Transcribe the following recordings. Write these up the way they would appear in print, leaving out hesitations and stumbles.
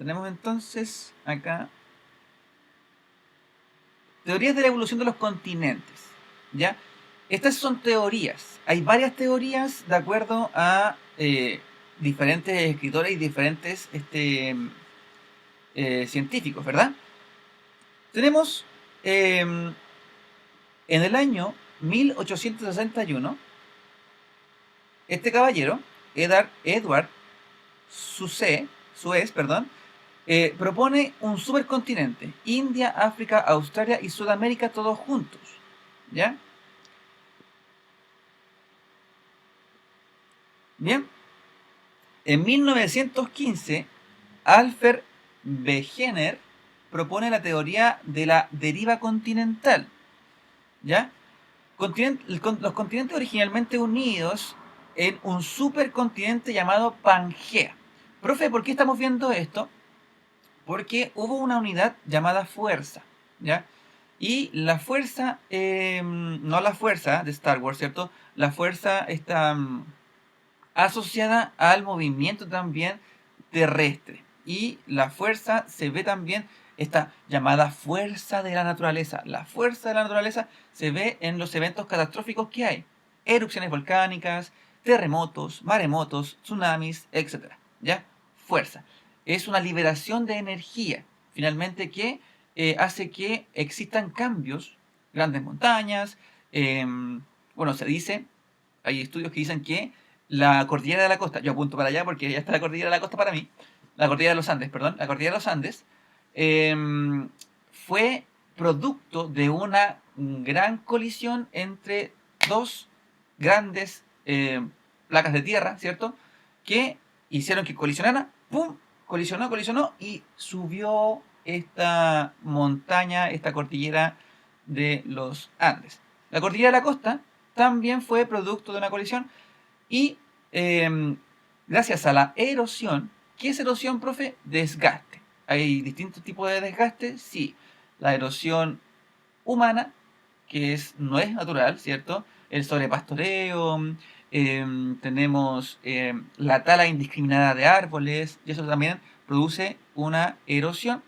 Tenemos entonces acá teorías de la evolución de los continentes, ¿ya? Estas son teorías. Hay varias teorías de acuerdo a diferentes escritores y diferentes científicos, ¿verdad? Tenemos en el año 1861, este caballero, Edward Suez, perdón, propone un supercontinente, India, África, Australia y Sudamérica todos juntos, ¿ya? Bien, en 1915, Alfred Wegener propone la teoría de la deriva continental, ¿ya? Los continentes originalmente unidos en un supercontinente llamado Pangea. Profe, ¿por qué estamos viendo esto? Porque hubo una unidad llamada fuerza, ¿ya? Y la fuerza, no la fuerza de Star Wars, ¿cierto? La fuerza está asociada al movimiento también terrestre. Y la fuerza se ve también, esta llamada fuerza de la naturaleza. La fuerza de la naturaleza se ve en los eventos catastróficos que hay. Erupciones volcánicas, terremotos, maremotos, tsunamis, etc. ¿Ya? Fuerza. Es una liberación de energía, finalmente, que hace que existan cambios, grandes montañas. Bueno, se dice, hay estudios que dicen que la cordillera de la costa, yo apunto para allá porque ya está la cordillera de la costa para mí, la cordillera de los Andes, perdón, la cordillera de los Andes, fue producto de una gran colisión entre dos grandes placas de tierra, ¿cierto? Que hicieron que colisionara, ¡pum! Colisionó y subió esta montaña, esta cordillera de los Andes. La cordillera de la costa también fue producto de una colisión y gracias a la erosión. ¿Qué es erosión, profe? Desgaste. ¿Hay distintos tipos de desgaste? Sí. La erosión humana, que no es natural, ¿cierto? El sobrepastoreo, tenemos la tala indiscriminada de árboles, y eso también produce una erosión.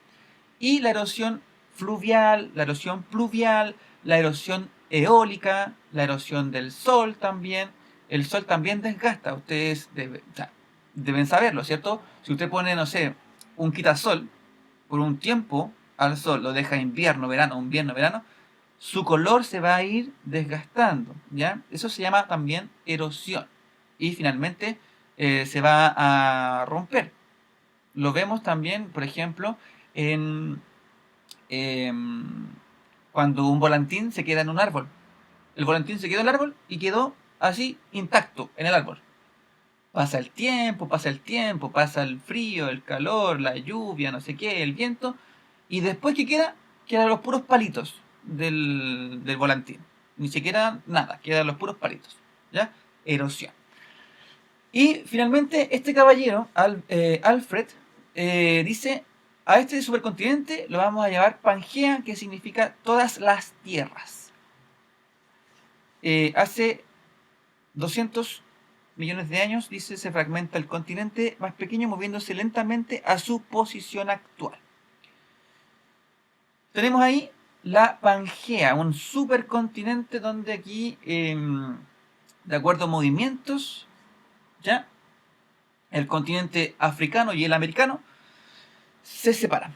Y la erosión fluvial, la erosión pluvial, la erosión eólica, la erosión del sol también. El sol también desgasta, ustedes deben saberlo, ¿cierto? Si usted pone, no sé, un quitasol por un tiempo al sol, lo deja invierno, verano, su color se va a ir desgastando, ¿ya? Eso se llama también erosión. Y finalmente se va a romper. Lo vemos también, por ejemplo, en cuando un volantín se queda en un árbol. El volantín se quedó en el árbol y quedó así intacto en el árbol. Pasa el tiempo, pasa el frío, el calor, la lluvia, no sé qué, el viento, y después que quedan los puros palitos del volantín. Ni siquiera nada, quedan los puros palitos. ¿Ya? Erosión. Y finalmente este caballero, Alfred, dice, a este supercontinente lo vamos a llamar Pangea, que significa todas las tierras. Hace 200 millones de años, dice, se fragmenta el continente más pequeño moviéndose lentamente a su posición actual. Tenemos ahí la Pangea, un supercontinente donde aquí, de acuerdo a movimientos, ¿ya? El continente africano y el americano se separan.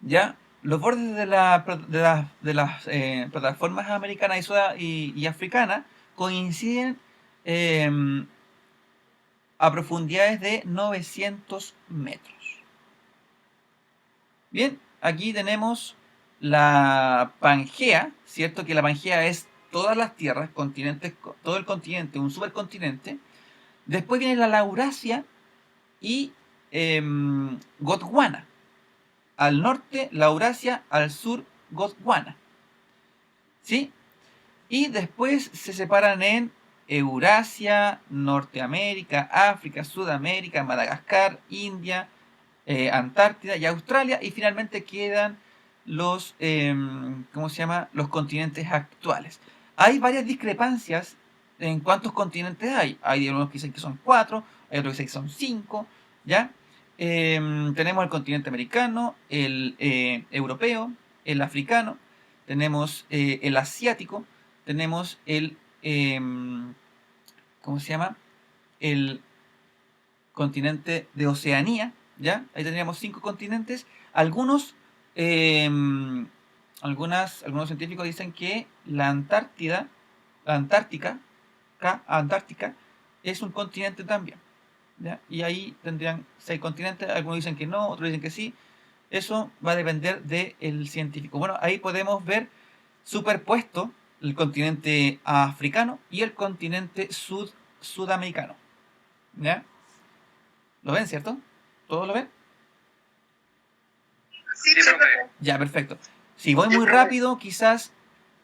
¿Ya? Los bordes de las plataformas americanas y africanas coinciden a profundidades de 900 metros. Bien, aquí tenemos la Pangea, ¿cierto? Que la Pangea es todas las tierras, continentes, todo el continente, un supercontinente. Después viene la Laurasia y Gondwana. Al norte, Laurasia, al sur, Gondwana. ¿Sí? Y después se separan en Eurasia, Norteamérica, África, Sudamérica, Madagascar, India, Antártida y Australia, y finalmente quedan los, ¿cómo se llama? Los continentes actuales. Hay varias discrepancias en cuántos continentes hay. Hay algunos que dicen que son 4, hay otros que dicen que son 5, ¿ya? tenemos el continente americano, el europeo, el africano, tenemos el asiático, tenemos el, ¿cómo se llama? El continente de Oceanía, ¿ya? Ahí tendríamos 5 continentes. Algunos, algunos científicos dicen que la Antártica, Antártica, es un continente también, ¿ya? Y ahí tendrían 6 continentes. Algunos dicen que no, otros dicen que sí. Eso va a depender del científico. Bueno, ahí podemos ver superpuesto el continente africano y el continente sudamericano, ¿ya? ¿Lo ven, cierto? ¿Todos lo ven? Sí, profe. Ya, perfecto. Si voy muy rápido, quizás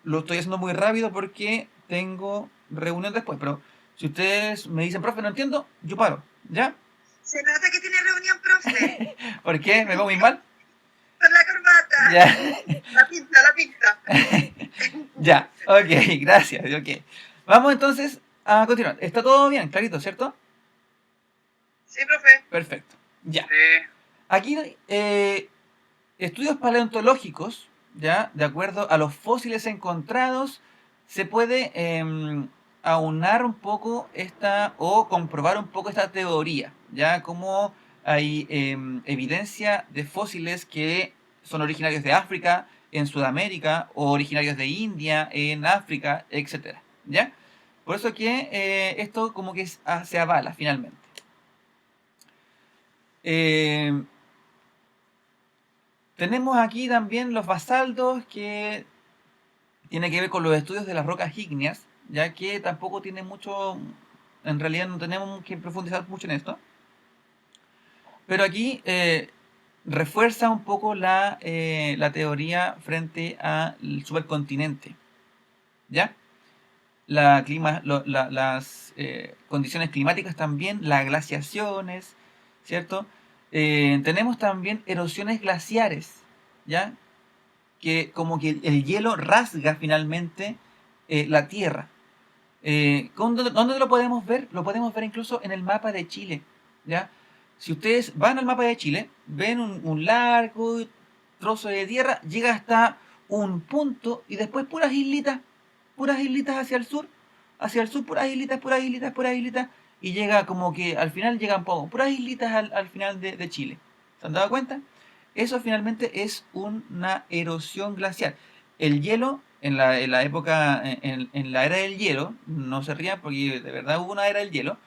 lo estoy haciendo muy rápido porque tengo reunión después, pero si ustedes me dicen, profe, no entiendo, yo paro, ¿ya? Se nota que tiene reunión, profe. ¿Por qué? ¿Me veo muy mal? Por la corbata. Ya. La pinta. Ya, ok, gracias, ok. Vamos entonces a continuar. ¿Está todo bien, clarito, cierto? Sí, profe. Perfecto, ya. Sí. Aquí, estudios paleontológicos, ya, de acuerdo a los fósiles encontrados, se puede aunar un poco o comprobar un poco esta teoría, ya, como hay evidencia de fósiles que son originarios de África, en Sudamérica, o originarios de India, en África, etcétera, ¿ya? Por eso que esto como que se avala finalmente. Tenemos aquí también los basaltos, que tiene que ver con los estudios de las rocas ígneas, ya que tampoco tiene mucho, en realidad no tenemos que profundizar mucho en esto. Pero aquí refuerza un poco la teoría frente al supercontinente, ¿ya? Las condiciones climáticas también, las glaciaciones, ¿cierto? Tenemos también erosiones glaciares, ¿ya? Que como que el hielo rasga finalmente la Tierra. ¿Dónde lo podemos ver? Lo podemos ver incluso en el mapa de Chile, ¿ya? Si ustedes van al mapa de Chile, ven un largo trozo de tierra, llega hasta un punto y después puras islitas hacia el sur, puras islitas, y llega como que al final llegan puras islitas al final de Chile. ¿Se han dado cuenta? Eso finalmente es una erosión glacial. El hielo, en la época, en la era del hielo, no se rían porque de verdad hubo una era del hielo,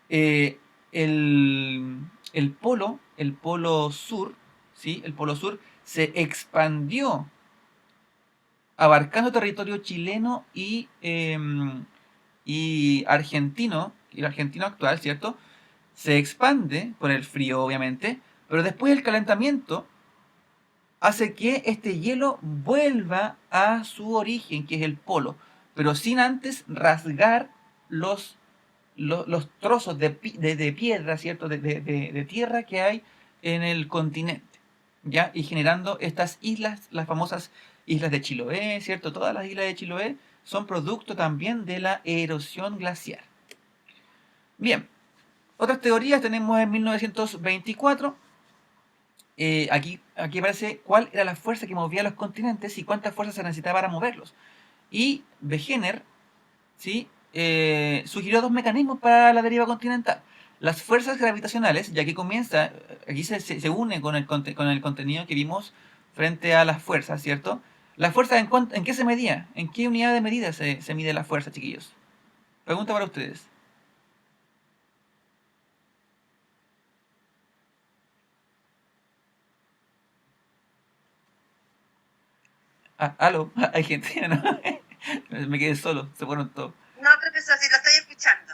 eh, el polo sur, ¿sí? El polo sur se expandió abarcando territorio chileno y argentino, y el argentino actual, ¿cierto? Se expande por el frío, obviamente, pero después el calentamiento hace que este hielo vuelva a su origen, que es el polo, pero sin antes rasgar los trozos de piedra, ¿cierto? De tierra que hay en el continente, ¿ya? Y generando estas islas, las famosas islas de Chiloé, ¿cierto? Todas las islas de Chiloé son producto también de la erosión glaciar. Bien, otras teorías tenemos en 1924. Aquí aparece cuál era la fuerza que movía los continentes y cuánta fuerza se necesitaba para moverlos. Y Wegener, ¿sí? Sugirió 2 mecanismos para la deriva continental. Las fuerzas gravitacionales, ya que comienza, aquí se une con el contenido que vimos frente a las fuerzas, ¿cierto? ¿Las fuerzas en qué se medía? ¿En qué unidad de medida se mide la fuerza, chiquillos? Pregunta para ustedes. Aló, hay gente, ¿no? Me quedé solo, se fueron todos. No, profesor, si lo estoy escuchando.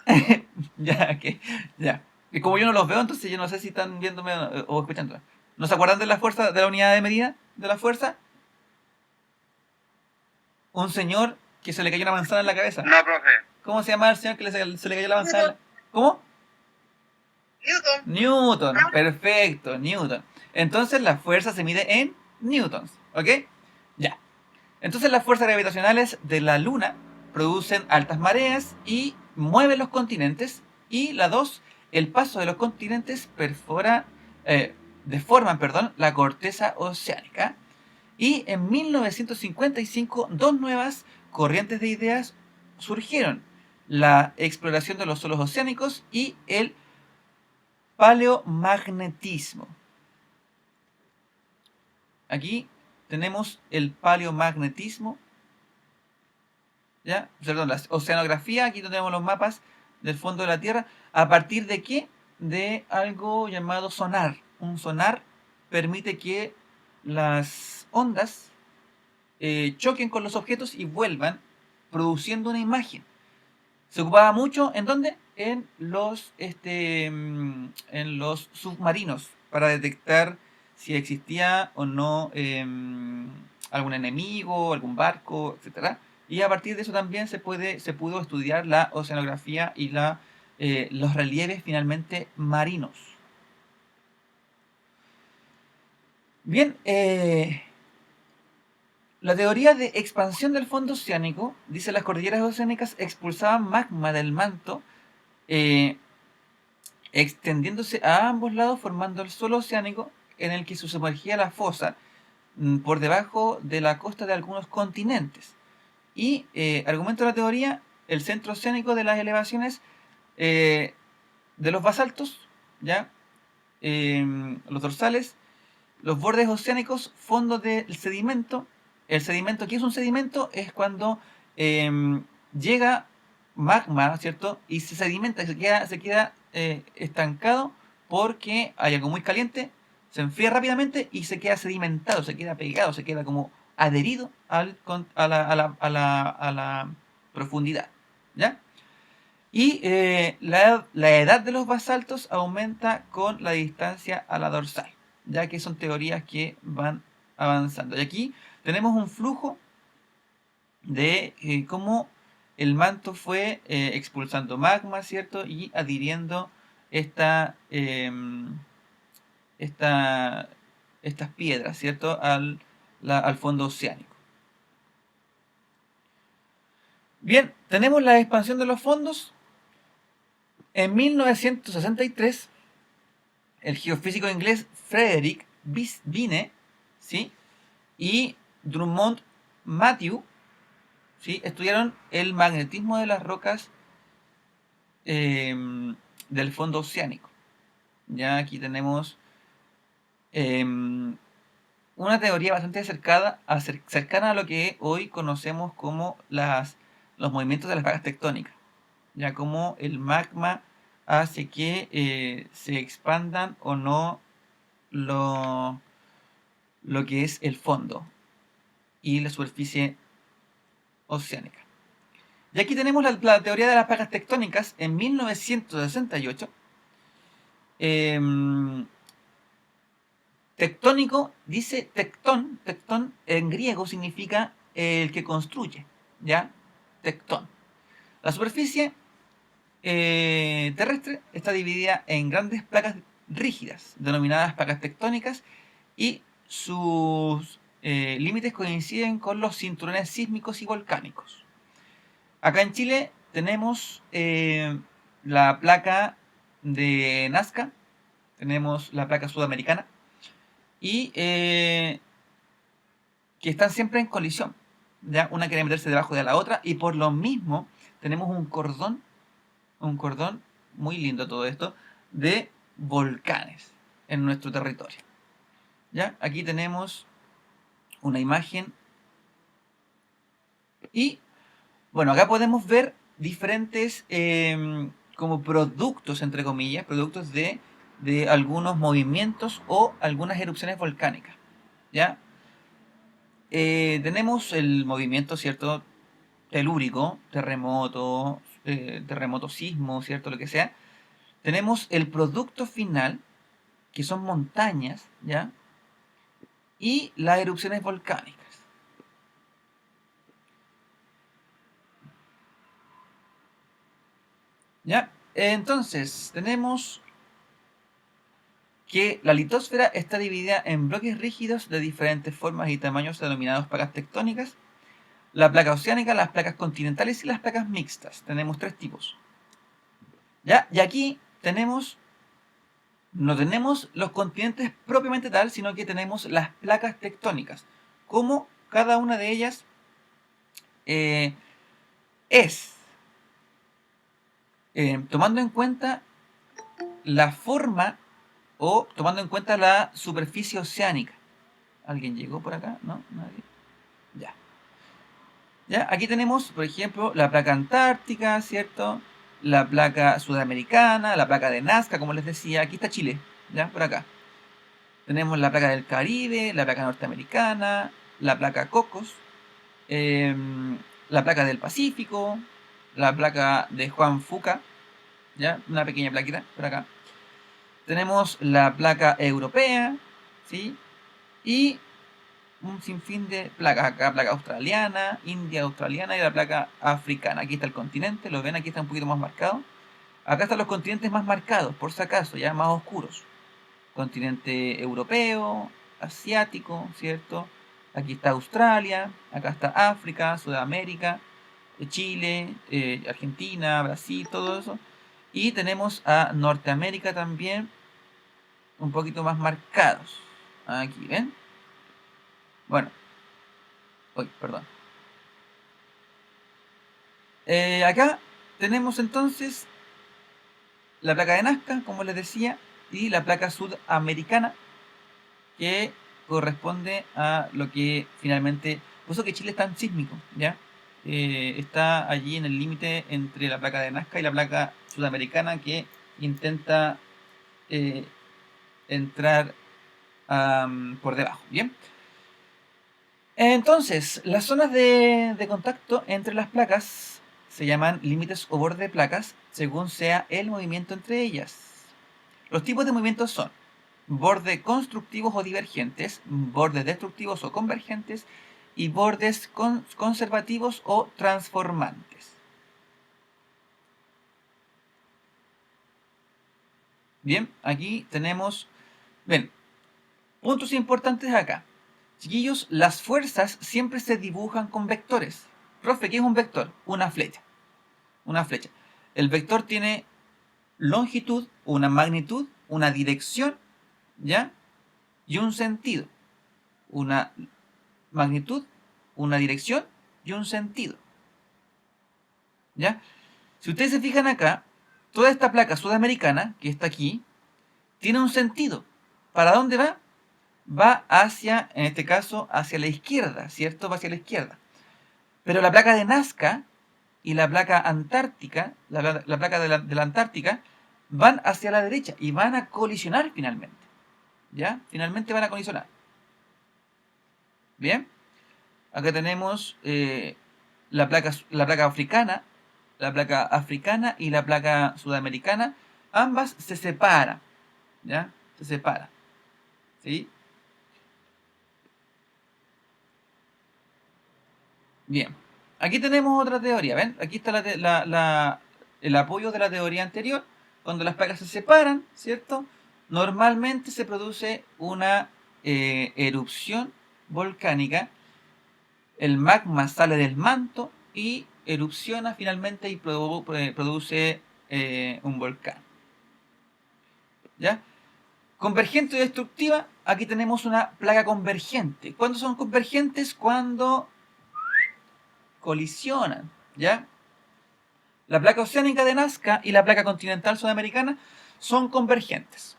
Ya, que ya. Y como yo no los veo, entonces yo no sé si están viéndome o escuchándome. ¿No se acuerdan de la fuerza, de la unidad de medida de la fuerza? Un señor que se le cayó una manzana en la cabeza. No, profe. ¿Cómo se llama el señor que se le cayó la manzana? ¿Cómo? Newton. Newton, perfecto, Newton. Entonces la fuerza se mide en newtons, ¿ok? Ya. Entonces las fuerzas gravitacionales de la Luna producen altas mareas y mueven los continentes. Y la 2, el paso de los continentes perfora deforman, perdón, la corteza oceánica. Y en 1955, dos nuevas corrientes de ideas surgieron: la exploración de los suelos oceánicos y el paleomagnetismo. Aquí tenemos el paleomagnetismo, ¿ya? Perdón, la oceanografía. Aquí tenemos los mapas del fondo de la Tierra. ¿A partir de qué? De algo llamado sonar. Un sonar permite que las ondas choquen con los objetos y vuelvan produciendo una imagen. Se ocupaba mucho, ¿en dónde? En los submarinos, para detectar si existía o no algún enemigo, algún barco, etcétera. Y a partir de eso también se pudo estudiar la oceanografía y los relieves finalmente marinos. Bien, la teoría de expansión del fondo oceánico dice: las cordilleras oceánicas expulsaban magma del manto, eh, extendiéndose a ambos lados, formando el suelo oceánico en el que se sumergía la fosa por debajo de la costa de algunos continentes. Y argumenta la teoría: el centro oceánico de las elevaciones de los basaltos, ¿ya? Los dorsales, los bordes oceánicos, fondos del sedimento. El sedimento, ¿qué es un sedimento? Es cuando llega magma, ¿cierto? Y se sedimenta, se queda estancado porque hay algo muy caliente, se enfría rápidamente y se queda sedimentado, se queda pegado, se queda como adherido a la profundidad, ¿ya? Y la edad de los basaltos aumenta con la distancia a la dorsal, ya que son teorías que van avanzando. Y aquí tenemos un flujo de cómo el manto fue expulsando magma, ¿cierto? Y adhiriendo estas piedras, ¿cierto? Al fondo oceánico. Bien, tenemos la expansión de los fondos. En 1963, el geofísico inglés Frederick Binet, ¿sí?, y Drummond Matthew, ¿sí?, estudiaron el magnetismo de las rocas del fondo oceánico. Ya aquí tenemos una teoría bastante cercana a lo que hoy conocemos como los movimientos de las placas tectónicas, ya como el magma hace que se expandan o no lo que es el fondo y la superficie oceánica. Y aquí tenemos la teoría de las placas tectónicas en 1968. Tectónico, dice tectón en griego significa el que construye, ¿ya? Tectón. La superficie terrestre está dividida en grandes placas rígidas, denominadas placas tectónicas, y sus límites coinciden con los cinturones sísmicos y volcánicos. Acá en Chile tenemos la placa de Nazca, tenemos la placa sudamericana, y que están siempre en colisión, ¿ya? Una quiere meterse debajo de la otra, y por lo mismo tenemos un cordón muy lindo todo esto, de volcanes en nuestro territorio. ¿Ya? Aquí tenemos una imagen y, bueno, acá podemos ver diferentes como productos, entre comillas, productos de algunos movimientos o algunas erupciones volcánicas, ¿ya? Tenemos el movimiento, ¿cierto?, telúrico, terremoto, sismo, ¿cierto?, lo que sea. Tenemos el producto final, que son montañas, ¿ya? Y las erupciones volcánicas. ¿Ya? Entonces, tenemos que la litosfera está dividida en bloques rígidos de diferentes formas y tamaños denominados placas tectónicas: la placa oceánica, las placas continentales y las placas mixtas. Tenemos tres tipos. ¿Ya? Y aquí tenemos no tenemos los continentes propiamente tal, sino que tenemos las placas tectónicas. Como cada una de ellas es, tomando en cuenta la forma o tomando en cuenta la superficie oceánica. ¿Alguien llegó por acá? ¿No? ¿Nadie? Ya. ¿Ya? Aquí tenemos, por ejemplo, la placa antártica, ¿cierto? La placa sudamericana, la placa de Nazca, como les decía. Aquí está Chile, ¿ya? Por acá. Tenemos la placa del Caribe, la placa norteamericana, la placa Cocos, la placa del Pacífico, la placa de Juan Fuca, ¿ya? Una pequeña plaquita por acá. Tenemos la placa europea, ¿sí? Y un sinfín de placas. Acá placa australiana, India australiana y la placa africana. Aquí está el continente, lo ven, aquí está un poquito más marcado. Acá están los continentes más marcados, por si acaso, ya más oscuros. Continente europeo, asiático, ¿cierto? Aquí está Australia, acá está África, Sudamérica, Chile, Argentina, Brasil, todo eso. Y tenemos a Norteamérica también, un poquito más marcados. Aquí, ¿ven? Bueno, uy, perdón. Acá tenemos entonces la placa de Nazca, como les decía, y la placa sudamericana, que corresponde a lo que finalmente... Por eso que Chile es tan sísmico, ¿ya? Está allí en el límite entre la placa de Nazca y la placa sudamericana que intenta entrar por debajo, ¿bien? Entonces, las zonas de contacto entre las placas se llaman límites o borde de placas según sea el movimiento entre ellas. Los tipos de movimientos son bordes constructivos o divergentes, bordes destructivos o convergentes y bordes conservativos o transformantes. Bien, aquí tenemos, ven, puntos importantes acá. Chiquillos, las fuerzas siempre se dibujan con vectores. Profe, ¿qué es un vector? Una flecha. Una flecha. El vector tiene longitud, una magnitud, una dirección, ¿ya? Y un sentido. Una magnitud, una dirección y un sentido. ¿Ya? Si ustedes se fijan acá, toda esta placa sudamericana, que está aquí, tiene un sentido. ¿Para dónde va? Va hacia, en este caso, hacia la izquierda, ¿cierto? Va hacia la izquierda. Pero la placa de Nazca y la placa antártica, la placa de la Antártica, van hacia la derecha y van a colisionar finalmente. ¿Ya? Finalmente van a colisionar. Bien. Acá tenemos la placa africana, y la placa sudamericana. Ambas se separan. ¿Ya? Se separan. ¿Sí? Bien. Aquí tenemos otra teoría, ¿ven? Aquí está el apoyo de la teoría anterior. Cuando las placas se separan, ¿cierto? Normalmente se produce una erupción volcánica. El magma sale del manto y erupciona finalmente y produce un volcán. ¿Ya? Convergente y destructiva, aquí tenemos una placa convergente. ¿Cuándo son convergentes? Cuando colisionan, ¿ya? La placa oceánica de Nazca y la placa continental sudamericana son convergentes.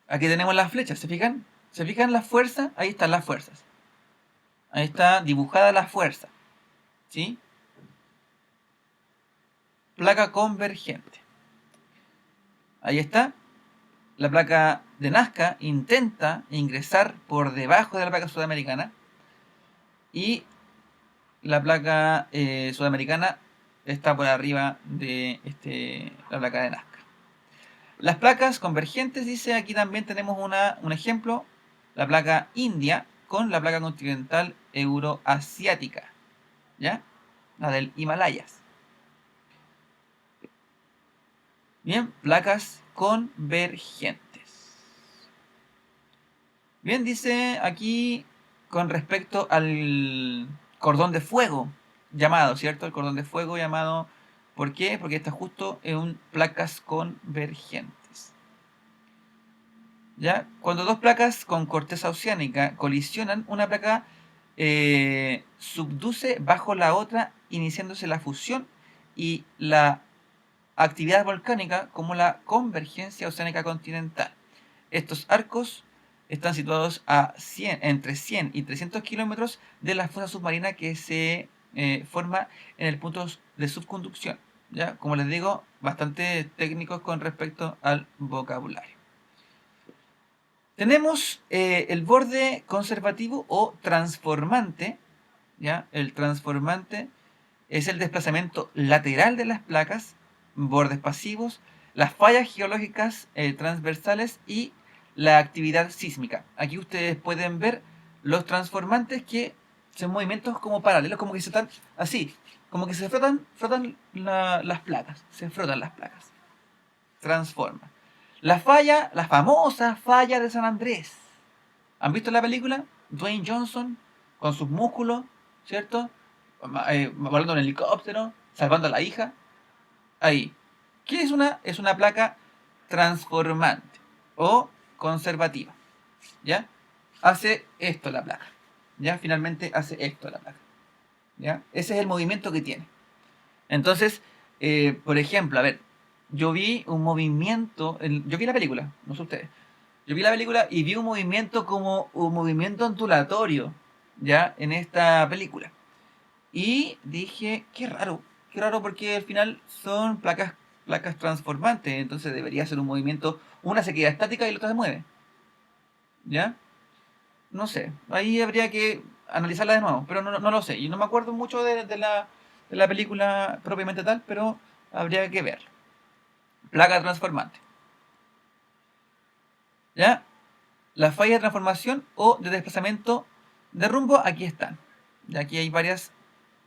Aquí tenemos las flechas, ¿se fijan? ¿Se fijan las fuerzas? Ahí están las fuerzas. Ahí está dibujada la fuerza, ¿sí? Placa convergente. Ahí está. La placa de Nazca intenta ingresar por debajo de la placa sudamericana y la placa sudamericana está por arriba de la placa de Nazca. Las placas convergentes, dice, aquí también tenemos un ejemplo, la placa India con la placa continental euroasiática, ¿ya? La del Himalayas. Bien, placas convergentes. Bien, dice aquí con respecto al cordón de fuego llamado, ¿cierto? El cordón de fuego llamado, ¿por qué? Porque está justo en placas convergentes. ¿Ya? Cuando dos placas con corteza oceánica colisionan, una placa subduce bajo la otra, iniciándose la fusión y la actividad volcánica como la convergencia oceánica continental. Estos arcos están situados a entre 100 y 300 kilómetros de la fosa submarina que se forma en el punto de subconducción. ¿Ya? Como les digo, bastante técnicos con respecto al vocabulario. Tenemos el borde conservativo o transformante. ¿Ya? El transformante es el desplazamiento lateral de las placas, bordes pasivos, las fallas geológicas transversales y la actividad sísmica. Aquí ustedes pueden ver los transformantes que son movimientos como paralelos, como que se están así, como que se frotan las placas, se frotan las placas, transforma. La falla, la famosa falla de San Andrés. ¿Han visto la película? Dwayne Johnson con sus músculos, ¿cierto? Volando en helicóptero, salvando a la hija. Ahí. ¿Qué es una? Es una placa transformante o conservativa. ¿Ya? Hace esto la placa. ¿Ya? Finalmente hace esto la placa. ¿Ya? Ese es el movimiento que tiene. Entonces, por ejemplo, a ver, yo vi un movimiento, yo vi la película, no sé ustedes. Yo vi la película y vi un movimiento como un movimiento ondulatorio, ¿ya? En esta película. Y dije, qué raro porque al final son placas transformantes, entonces debería ser un movimiento, una se queda estática y la otra se mueve. ¿Ya? No sé, ahí habría que analizarla de nuevo, pero no lo sé. Y no me acuerdo mucho de la película propiamente tal, pero habría que verla. Placa transformante. ¿Ya? Las fallas de transformación o de desplazamiento de rumbo, aquí están. Y aquí hay varias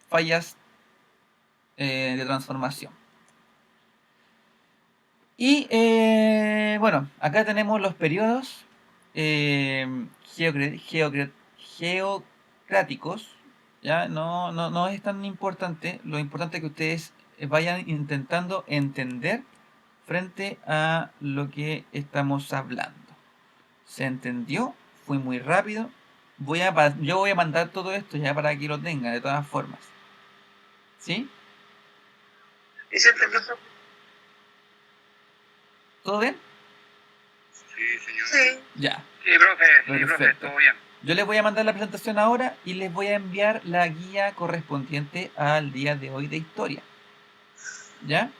fallas de transformación. Y bueno, acá tenemos los periodos geocráticos. ¿Ya? No es tan importante. Lo importante es que ustedes vayan intentando entender frente a lo que estamos hablando. ¿Se entendió? Fue muy rápido. Yo voy a mandar todo esto ya para que lo tengan de todas formas. ¿Sí? ¿Y se entendió? ¿Todo bien? Sí, señor. Sí. Ya. Sí, profe, Perfecto. todo bien. Yo les voy a mandar la presentación ahora y les voy a enviar la guía correspondiente al día de hoy de historia. ¿Ya?